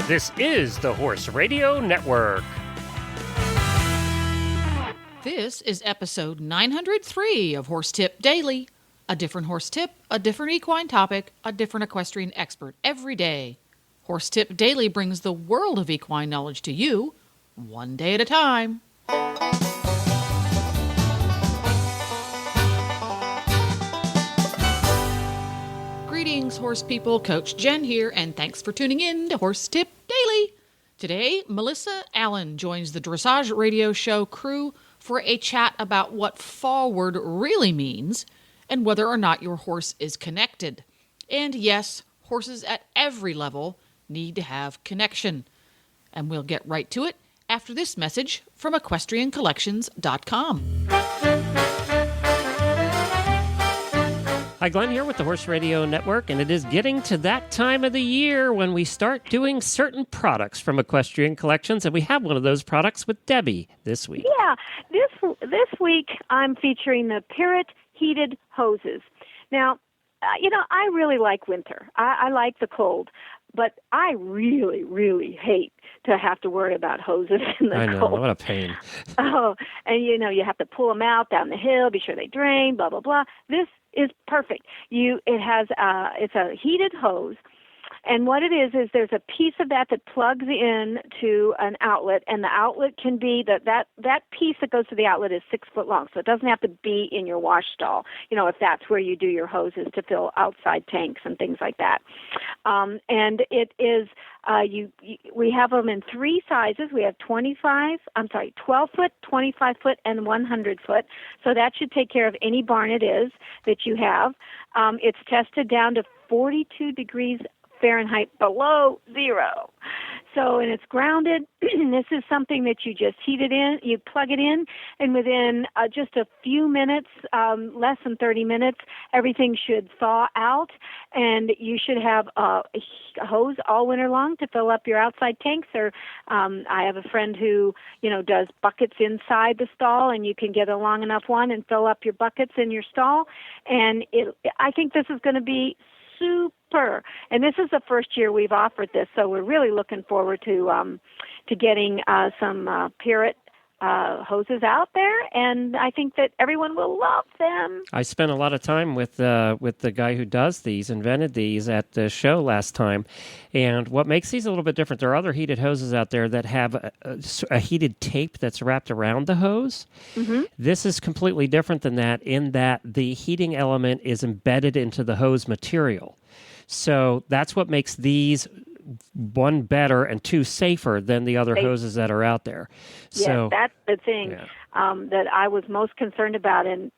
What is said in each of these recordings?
This is the Horse Radio Network. This is episode 903 of Horse Tip Daily. A different horse tip, a different equine topic, a different equestrian expert every day. Horse Tip Daily brings the world of equine knowledge to you, one day at a time. Greetings, horse people. Coach Jen here, and thanks for tuning in to Horse Tip Daily. Today, Melissa Allen joins the Dressage Radio Show crew for a chat about what forward really means and whether or not your horse is connected. And yes, horses at every level need to have connection. And we'll get right to it after this message from EquestrianCollections.com. Hi, Glenn here with the Horse Radio Network, and it is getting to that time of the year when we start doing certain products from Equestrian Collections, and we have one of those products with Debbie this week. Yeah, this week I'm featuring the Parrot heated hoses. Now, I really like winter. I like the cold, but I really, really hate to have to worry about hoses in the I know, cold. what a pain. Oh, and you have to pull them out down the hill, be sure they drain, blah, blah, blah. This is perfect. It's a heated hose. And what it is there's a piece of that plugs in to an outlet, and the outlet can be that piece that goes to the outlet is 6 foot long, so it doesn't have to be in your wash stall. If that's where you do your hoses to fill outside tanks and things like that. And it is we have them in three sizes. We have 12 foot, 25 foot, and 100 foot. So that should take care of any barn it is that you have. It's tested down to 42 degrees Fahrenheit below zero. So, and it's grounded. This is something that you just heat it in, you plug it in, and within just a few minutes, less than 30 minutes, everything should thaw out, and you should have a hose all winter long to fill up your outside tanks. Or I have a friend who, does buckets inside the stall, and you can get a long enough one and fill up your buckets in your stall. And I think this is going to be super. And this is the first year we've offered this, so we're really looking forward to getting some Parrot hoses out there, and I think that everyone will love them. I spent a lot of time with the guy who does these, invented these at the show last time, and what makes these a little bit different, there are other heated hoses out there that have a heated tape that's wrapped around the hose. Mm-hmm. This is completely different than that in that the heating element is embedded into the hose material. So that's what makes these, one, better, and two, safer than the other hoses that are out there. Yes, that's the thing that I was most concerned about, and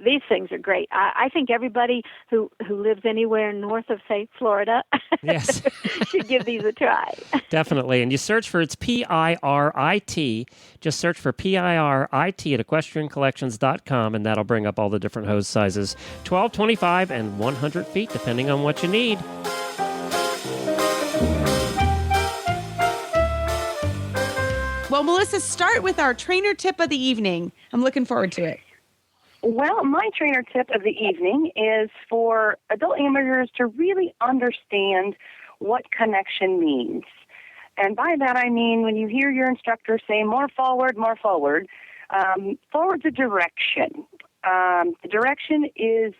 these things are great. I think everybody who lives anywhere north of, say, Florida yes. should give these a try. Definitely, and you search for, it's PIRIT, just search for PIRIT at EquestrianCollections.com, and that'll bring up all the different hose sizes, 12, 25, and 100 feet, depending on what you need. Well, Melissa, start with our trainer tip of the evening. I'm looking forward to it. Well, my trainer tip of the evening is for adult amateurs to really understand what connection means. And by that I mean when you hear your instructor say more forward, forward's a direction. The direction is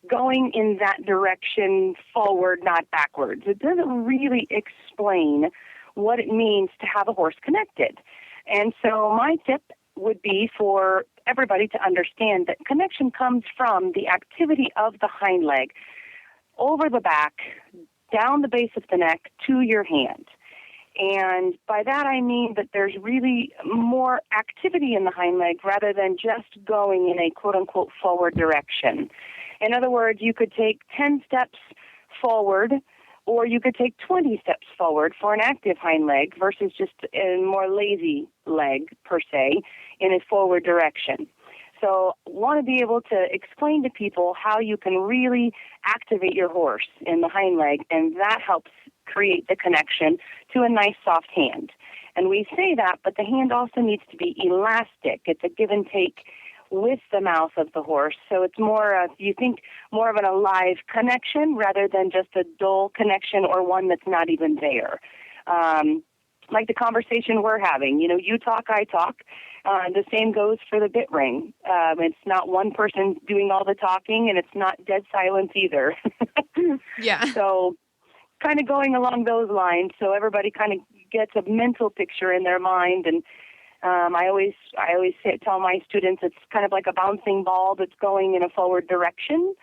going in that direction forward, not backwards. It doesn't really explain what it means to have a horse connected. And so my tip would be for everybody to understand that connection comes from the activity of the hind leg over the back, down the base of the neck to your hand. And by that I mean that there's really more activity in the hind leg rather than just going in a quote-unquote forward direction. In other words, you could take 10 steps forward, or you could take 20 steps forward for an active hind leg versus just a more lazy leg, per se, in a forward direction. So I want to be able to explain to people how you can really activate your horse in the hind leg, and that helps create the connection to a nice soft hand. And we say that, but the hand also needs to be elastic. It's a give and take with the mouth of the horse. So it's more of, you think, more of an alive connection rather than just a dull connection or one that's not even there. like the conversation we're having. You talk, I talk. The same goes for the bit ring. It's not one person doing all the talking, and it's not dead silence either. Yeah. So kind of going along those lines, so everybody kind of gets a mental picture in their mind. And I always tell my students it's kind of like a bouncing ball that's going in a forward direction,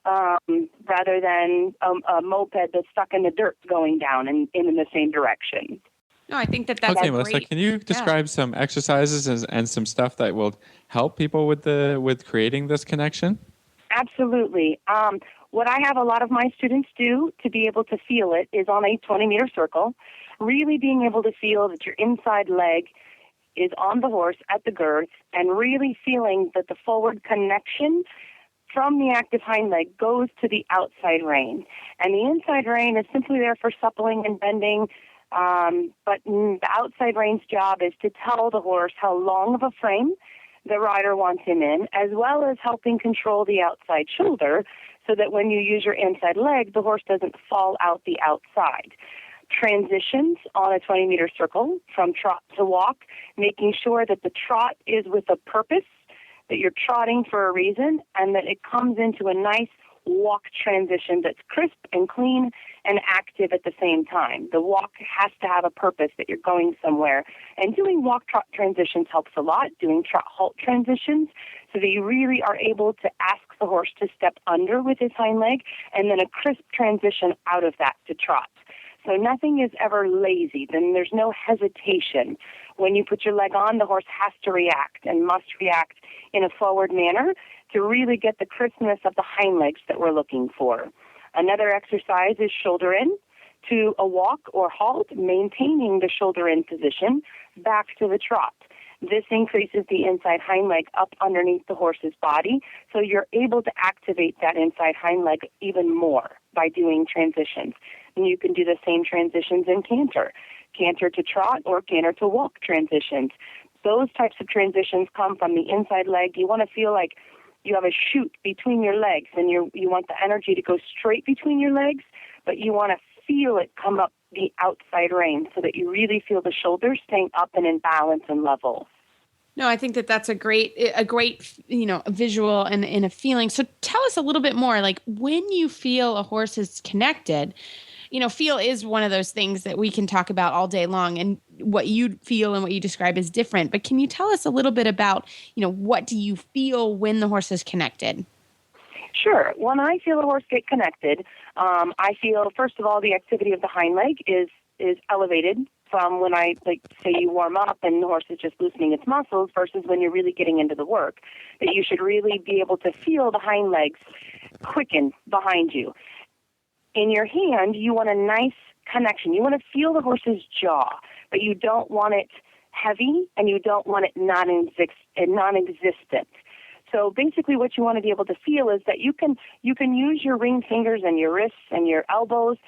rather than a moped that's stuck in the dirt going down in the same direction. No, I think that's Okay, great. Melissa, can you describe some exercises and some stuff that will help people with creating this connection? Absolutely. What I have a lot of my students do to be able to feel it is on a 20-meter circle, really being able to feel that your inside leg is on the horse at the girth, and really feeling that the forward connection from the active hind leg goes to the outside rein. And the inside rein is simply there for suppling and bending, but the outside rein's job is to tell the horse how long of a frame the rider wants him in, as well as helping control the outside shoulder so that when you use your inside leg, the horse doesn't fall out the outside. Transitions on a 20-meter circle from trot to walk, making sure that the trot is with a purpose, that you're trotting for a reason, and that it comes into a nice walk transition that's crisp and clean and active at the same time. The walk has to have a purpose, that you're going somewhere. And doing walk-trot transitions helps a lot, doing trot-halt transitions, so that you really are able to ask the horse to step under with his hind leg, and then a crisp transition out of that to trot. So nothing is ever lazy. Then there's no hesitation. When you put your leg on, the horse has to react and must react in a forward manner to really get the crispness of the hind legs that we're looking for. Another exercise is shoulder in to a walk or halt, maintaining the shoulder in position back to the trot. This increases the inside hind leg up underneath the horse's body, so you're able to activate that inside hind leg even more by doing transitions. And you can do the same transitions in canter to trot or canter to walk transitions. Those types of transitions come from the inside leg. You want to feel like you have a chute between your legs, and you want the energy to go straight between your legs, but you want to feel it come up the outside rein so that you really feel the shoulders staying up and in balance and level. No, I think that's a great, visual and a feeling. So tell us a little bit more, like when you feel a horse is connected, feel is one of those things that we can talk about all day long, and what you feel and what you describe is different. But can you tell us a little bit about, what do you feel when the horse is connected? Sure. When I feel a horse get connected, I feel, first of all, the activity of the hind leg is elevated from when say you warm up and the horse is just loosening its muscles versus when you're really getting into the work, that you should really be able to feel the hind legs quicken behind you. In your hand, you want a nice connection. You want to feel the horse's jaw, but you don't want it heavy and you don't want it non-existent. So basically what you want to be able to feel is that you can use your ring fingers and your wrists and your elbows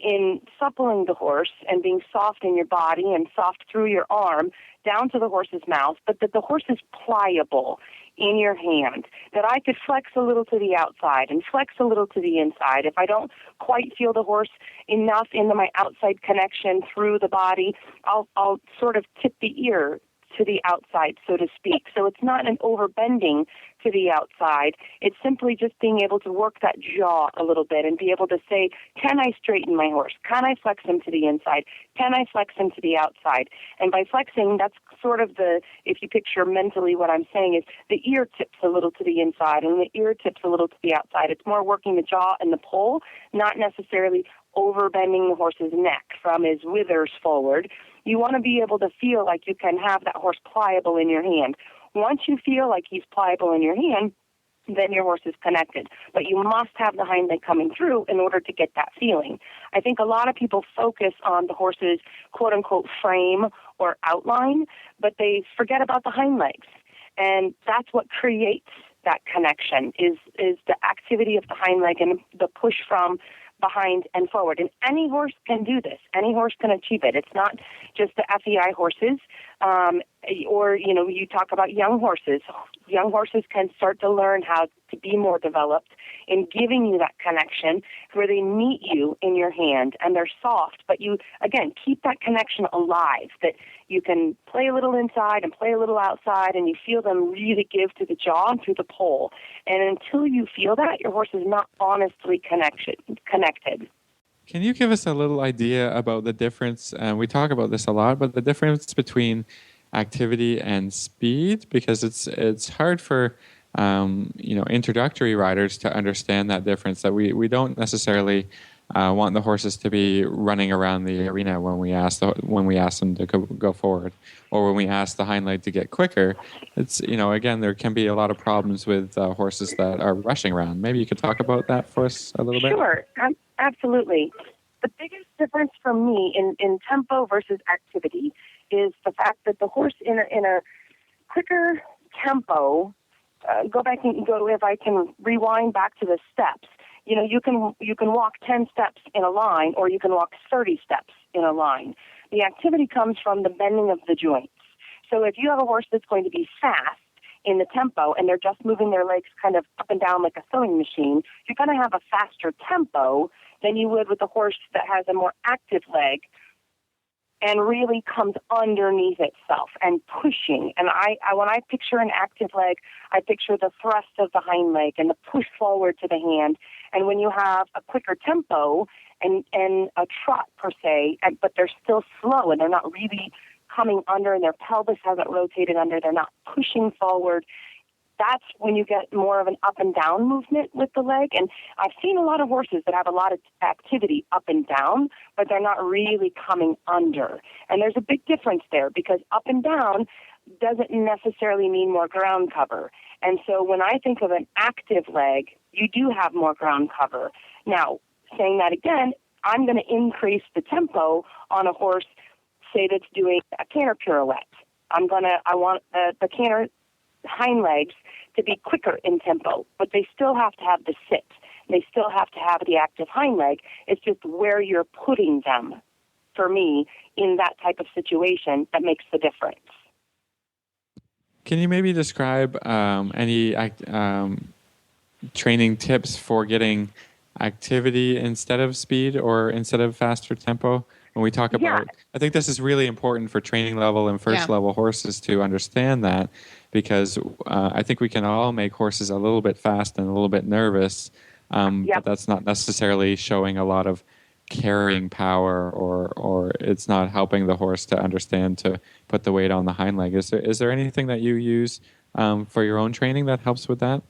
in suppling the horse and being soft in your body and soft through your arm down to the horse's mouth, but that the horse is pliable in your hand, that I could flex a little to the outside and flex a little to the inside. If I don't quite feel the horse enough into my outside connection through the body, I'll sort of tip the ear to the outside, so to speak. So it's not an overbending to the outside. It's simply just being able to work that jaw a little bit and be able to say, can I straighten my horse? Can I flex him to the inside? Can I flex him to the outside? And by flexing, that's sort of if you picture mentally what I'm saying is the ear tips a little to the inside and the ear tips a little to the outside. It's more working the jaw and the poll, not necessarily overbending the horse's neck from his withers forward. You want to be able to feel like you can have that horse pliable in your hand. Once you feel like he's pliable in your hand, then your horse is connected. But you must have the hind leg coming through in order to get that feeling. I think a lot of people focus on the horse's quote-unquote frame or outline, but they forget about the hind legs. And that's what creates that connection, is the activity of the hind leg and the push from behind and forward. And any horse can do this. Any horse can achieve it. It's not just the FEI horses. Or, you talk about young horses. Young horses can start to learn how to be more developed in giving you that connection where they meet you in your hand and they're soft, but you, again, keep that connection alive, that you can play a little inside and play a little outside, and you feel them really give to the jaw and through the pole. And until you feel that, your horse is not honestly connected. Can you give us a little idea about the difference? We talk about this a lot, but the difference between activity and speed, because it's hard for introductory riders to understand that difference. That we don't necessarily want the horses to be running around the arena when we ask them to go forward, or when we ask the hind leg to get quicker. It's again, there can be a lot of problems with horses that are rushing around. Maybe you could talk about that for us a little bit. Sure, absolutely. The biggest difference for me in tempo versus activity is the fact that the horse in a quicker tempo. If I can rewind back to the steps. You can walk 10 steps in a line, or you can walk 30 steps in a line. The activity comes from the bending of the joints. So if you have a horse that's going to be fast in the tempo and they're just moving their legs kind of up and down like a sewing machine, you're going to have a faster tempo than you would with a horse that has a more active leg and really comes underneath itself and pushing. And I when I picture an active leg, I picture the thrust of the hind leg and the push forward to the hand. And when you have a quicker tempo and a trot per se, but they're still slow and they're not really coming under and their pelvis hasn't rotated under, they're not pushing forward, that's when you get more of an up and down movement with the leg. And I've seen a lot of horses that have a lot of activity up and down, but they're not really coming under. And there's a big difference there, because up and down doesn't necessarily mean more ground cover. And so when I think of an active leg, you do have more ground cover. Now, saying that again, I'm going to increase the tempo on a horse, say, that's doing a canter pirouette. I want the canter hind legs to be quicker in tempo, but they still have to have the sit. They still have to have the active hind leg. It's just where you're putting them, for me, in that type of situation that makes the difference. Can you maybe describe any training tips for getting activity instead of speed or instead of faster tempo? When we talk about, I think this is really important for training level and first level horses to understand that, because I think we can all make horses a little bit fast and a little bit nervous, but that's not necessarily showing a lot of carrying power, or it's not helping the horse to understand to put the weight on the hind leg. Is there anything that you use for your own training that helps with that?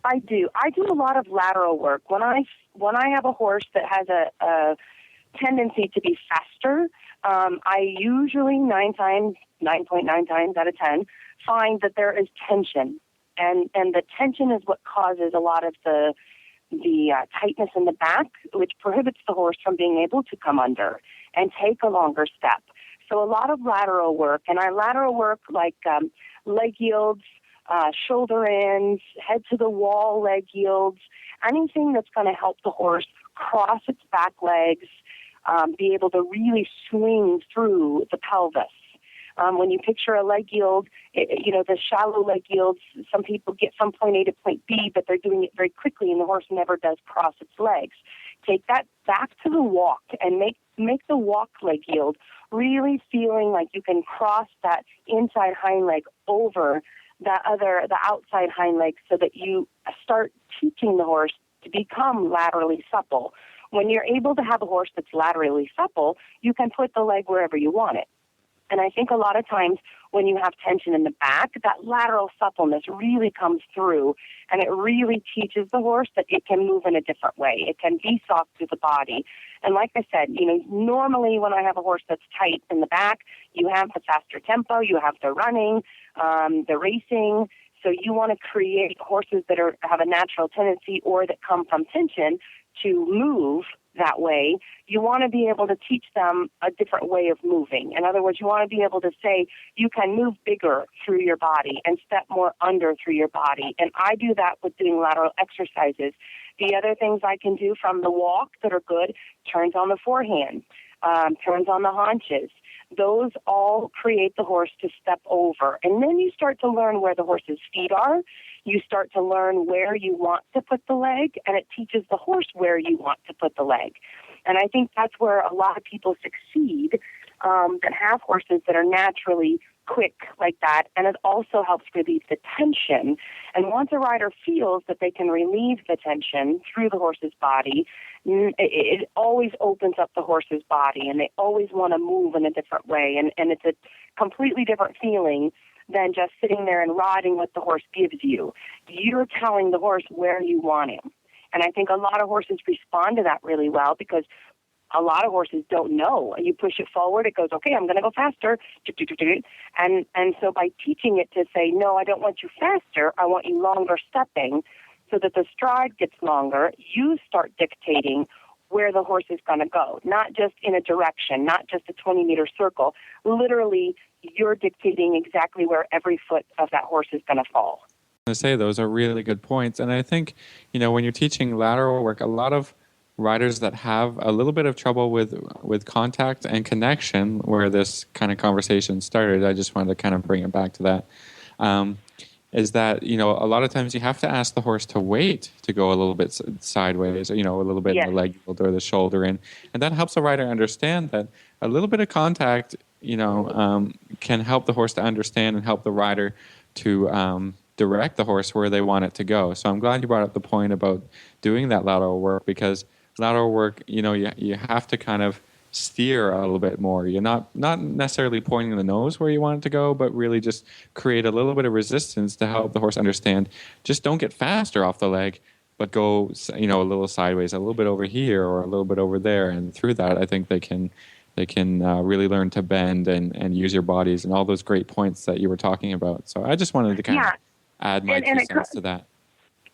I do a lot of lateral work. When I have a horse that has a tendency to be faster, I usually 9.9 times out of 10 find that there is tension, and the tension is what causes a lot of the tightness in the back, which prohibits the horse from being able to come under and take a longer step. So a lot of lateral work, and I lateral work like leg yields, shoulder ends, head to the wall leg yields, anything that's going to help the horse cross its back legs, be able to really swing through the pelvis. When you picture a leg yield, the shallow leg yields, some people get from point A to point B, but they're doing it very quickly, and the horse never does cross its legs. Take that back to the walk and make the walk leg yield really feeling like you can cross that inside hind leg over the outside hind leg, so that you start teaching the horse to become laterally supple. When you're able to have a horse that's laterally supple, you can put the leg wherever you want it. And I think a lot of times when you have tension in the back, that lateral suppleness really comes through, and it really teaches the horse that it can move in a different way. It can be soft to the body. And like I said, normally when I have a horse that's tight in the back, you have the faster tempo, you have the running, the racing. So you want to create horses that have a natural tendency or that come from tension to move that way. You want to be able to teach them a different way of moving. In other words, you want to be able to say you can move bigger through your body and step more under through your body. And I do that with doing lateral exercises. The other things I can do from the walk that are good, turns on the forehand. turns on the haunches. Those all create the horse to step over. And then you start to learn where the horse's feet are. You start to learn where you want to put the leg, and it teaches the horse where you want to put the leg. And I think that's where a lot of people succeed that have horses that are naturally quick like that, and it also helps relieve the tension. And once a rider feels that they can relieve the tension through the horse's body, it always opens up the horse's body, and they always want to move in a different way. And it's a completely different feeling than just sitting there and riding what the horse gives you. You're telling the horse where you want him. And I think a lot of horses respond to that really well, because a lot of horses don't know. You push it forward, it goes, okay, I'm going to go faster. And so by teaching it to say, no, I don't want you faster, I want you longer stepping, so that the stride gets longer, you start dictating where the horse is going to go, not just in a direction, not just a 20-meter circle. Literally, you're dictating exactly where every foot of that horse is going to fall. To say those are really good points. And I think, when you're teaching lateral work, a lot of riders that have a little bit of trouble with contact and connection, where this kind of conversation started, I just wanted to kind of bring it back to that, is that, a lot of times you have to ask the horse to wait to go a little bit sideways, or, a little bit in the leg yield or the shoulder in. And that helps the rider understand that a little bit of contact, can help the horse to understand and help the rider to direct the horse where they want it to go. So I'm glad you brought up the point about doing that lateral work, because lateral work, you have to kind of steer a little bit more. You're not necessarily pointing the nose where you want it to go, but really just create a little bit of resistance to help the horse understand. Just don't get faster off the leg, but go, a little sideways, a little bit over here or a little bit over there. And through that, I think they can really learn to bend and use your bodies and all those great points that you were talking about. So I just wanted to kind of add my 2 cents to that.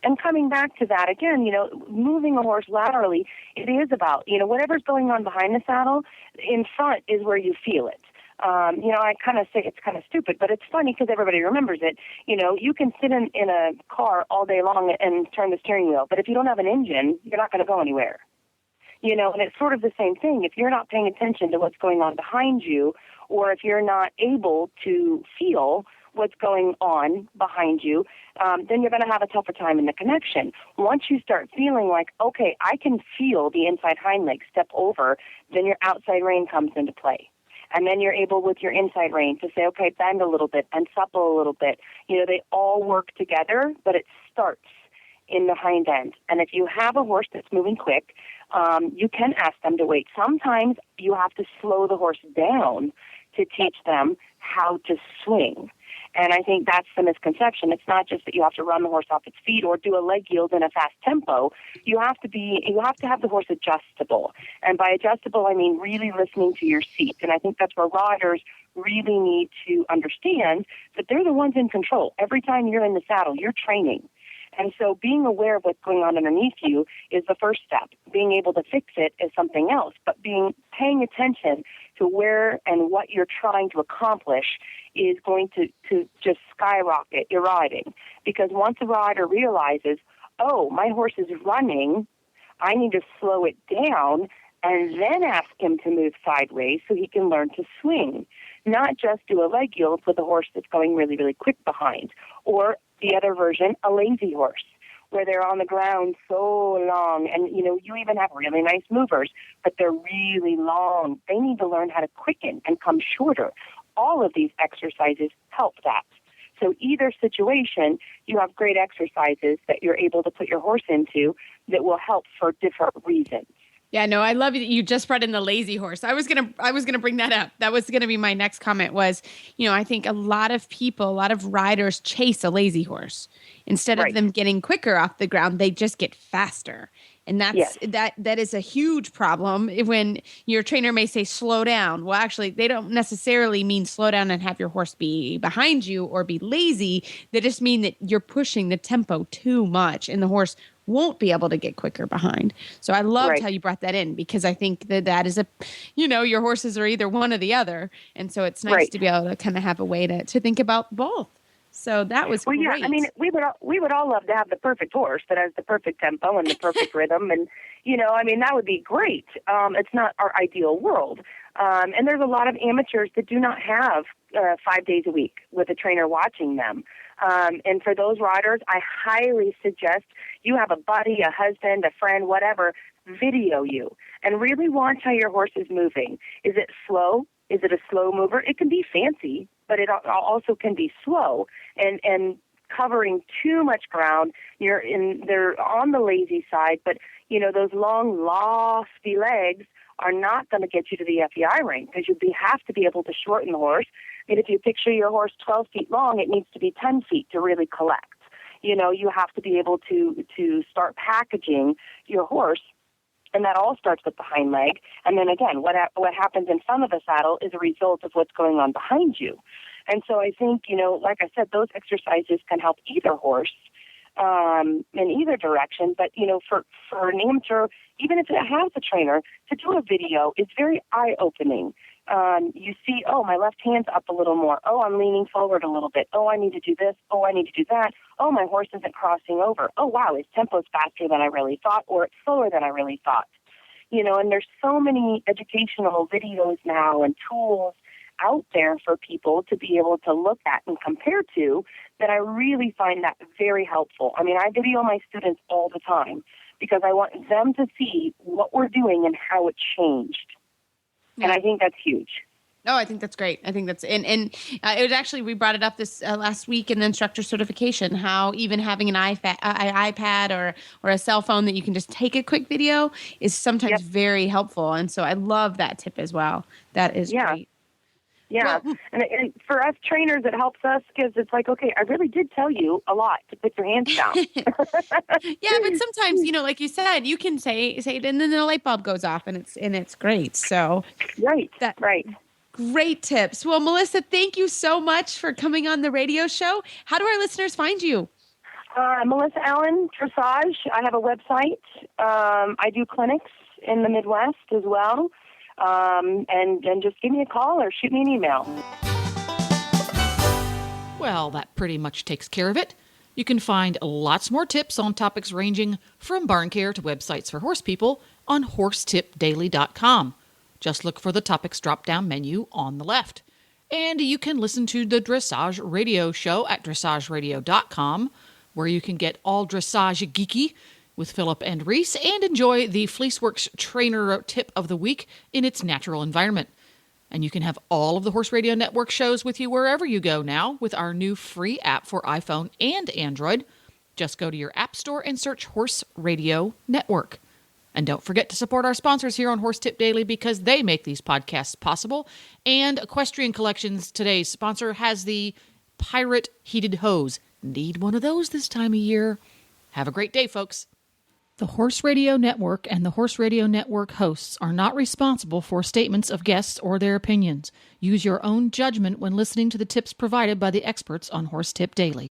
And coming back to that again, moving a horse laterally, it is about, whatever's going on behind the saddle, in front is where you feel it. I kind of say it's kind of stupid, but it's funny because everybody remembers it. You can sit in a car all day long and turn the steering wheel, but if you don't have an engine, you're not going to go anywhere. And it's sort of the same thing. If you're not paying attention to what's going on behind you, or if you're not able to feel what's going on behind you, then you're going to have a tougher time in the connection. Once you start feeling like, okay, I can feel the inside hind leg step over, then your outside rein comes into play. And then you're able with your inside rein to say, okay, bend a little bit and supple a little bit. They all work together, but it starts in the hind end. And if you have a horse that's moving quick, you can ask them to wait. Sometimes you have to slow the horse down to teach them how to swing. And I think that's the misconception. It's not just that you have to run the horse off its feet or do a leg yield in a fast tempo. You have to have the horse adjustable. And by adjustable, I mean really listening to your seat. And I think that's where riders really need to understand that they're the ones in control. Every time you're in the saddle, you're training. And so being aware of what's going on underneath you is the first step. Being able to fix it is something else. But paying attention to where and what you're trying to accomplish is going to just skyrocket your riding. Because once a rider realizes, oh, my horse is running, I need to slow it down and then ask him to move sideways so he can learn to swing. Not just do a leg yield with a horse that's going really, really quick behind. Or the other version, a lazy horse, where they're on the ground so long. And, you even have really nice movers, but they're really long. They need to learn how to quicken and come shorter. All of these exercises help that. So either situation, you have great exercises that you're able to put your horse into that will help for different reasons. Yeah, no, I love that you just brought in the lazy horse. I was gonna bring that up. That was gonna be my next comment was, I think a lot of riders chase a lazy horse. Instead of them getting quicker off the ground, they just get faster. And that is a huge problem when your trainer may say slow down. Well, actually, they don't necessarily mean slow down and have your horse be behind you or be lazy. They just mean that you're pushing the tempo too much and the horse won't be able to get quicker behind. So I loved how you brought that in, because I think that is your horses are either one or the other. And so it's nice to be able to kind of have a way to think about both. So that was well, great. yeah. I mean, we would all love to have the perfect horse that has the perfect tempo and the perfect rhythm, and I mean, that would be great. It's not our ideal world, and there's a lot of amateurs that do not have 5 days a week with a trainer watching them. And for those riders, I highly suggest you have a buddy, a husband, a friend, whatever, video you and really watch how your horse is moving. Is it slow? Is it a slow mover? It can be fancy, but it also can be slow and covering too much ground. They're on the lazy side, but those long, lofty legs are not going to get you to the FEI rank because you have to be able to shorten the horse. I mean, if you picture your horse 12 feet long, it needs to be 10 feet to really collect. You have to be able to start packaging your horse, and that all starts with the hind leg. And then again, what happens in front of the saddle is a result of what's going on behind you. And so I think, like I said, those exercises can help either horse in either direction. But, for an amateur, even if it has a trainer, to do a video is very eye-opening. You see, oh, my left hand's up a little more. Oh, I'm leaning forward a little bit. Oh, I need to do this. Oh, I need to do that. Oh, my horse isn't crossing over. Oh, wow, his tempo's faster than I really thought, or it's slower than I really thought. And there's so many educational videos now and tools out there for people to be able to look at and compare to that I really find that very helpful. I mean, I video my students all the time because I want them to see what we're doing and how it changed. And I think that's huge. Oh, I think that's great. I think that's and it was actually, we brought it up this last week in instructor certification, how even having an iPad or a cell phone that you can just take a quick video is sometimes very helpful. And so I love that tip as well. That is great. Yeah. Well, and for us trainers, it helps us because it's like, okay, I really did tell you a lot to put your hands down. Yeah, but sometimes, like you said, you can say it and then the light bulb goes off and it's great. So right. Great tips. Well, Melissa, thank you so much for coming on the radio show. How do our listeners find you? Melissa Allen Dressage. I have a website. I do clinics in the Midwest as well. And just give me a call or shoot me an email. Well, that pretty much takes care of it. You can find lots more tips on topics ranging from barn care to websites for horse people on horsetipdaily.com. Just look for the topics drop-down menu on the left. And you can listen to the Dressage Radio Show at dressageradio.com, where you can get all dressage geeky with Philip and Reese and enjoy the FleeceWorks Trainer Tip of the Week in its natural environment. And you can have all of the Horse Radio Network shows with you wherever you go now with our new free app for iPhone and Android. Just go to your app store and search Horse Radio Network. And don't forget to support our sponsors here on Horse Tip Daily because they make these podcasts possible. And Equestrian Collections, today's sponsor, has the Pirate Heated Hose. Need one of those this time of year. Have a great day, folks. The Horse Radio Network and the Horse Radio Network hosts are not responsible for statements of guests or their opinions. Use your own judgment when listening to the tips provided by the experts on Horse Tip Daily.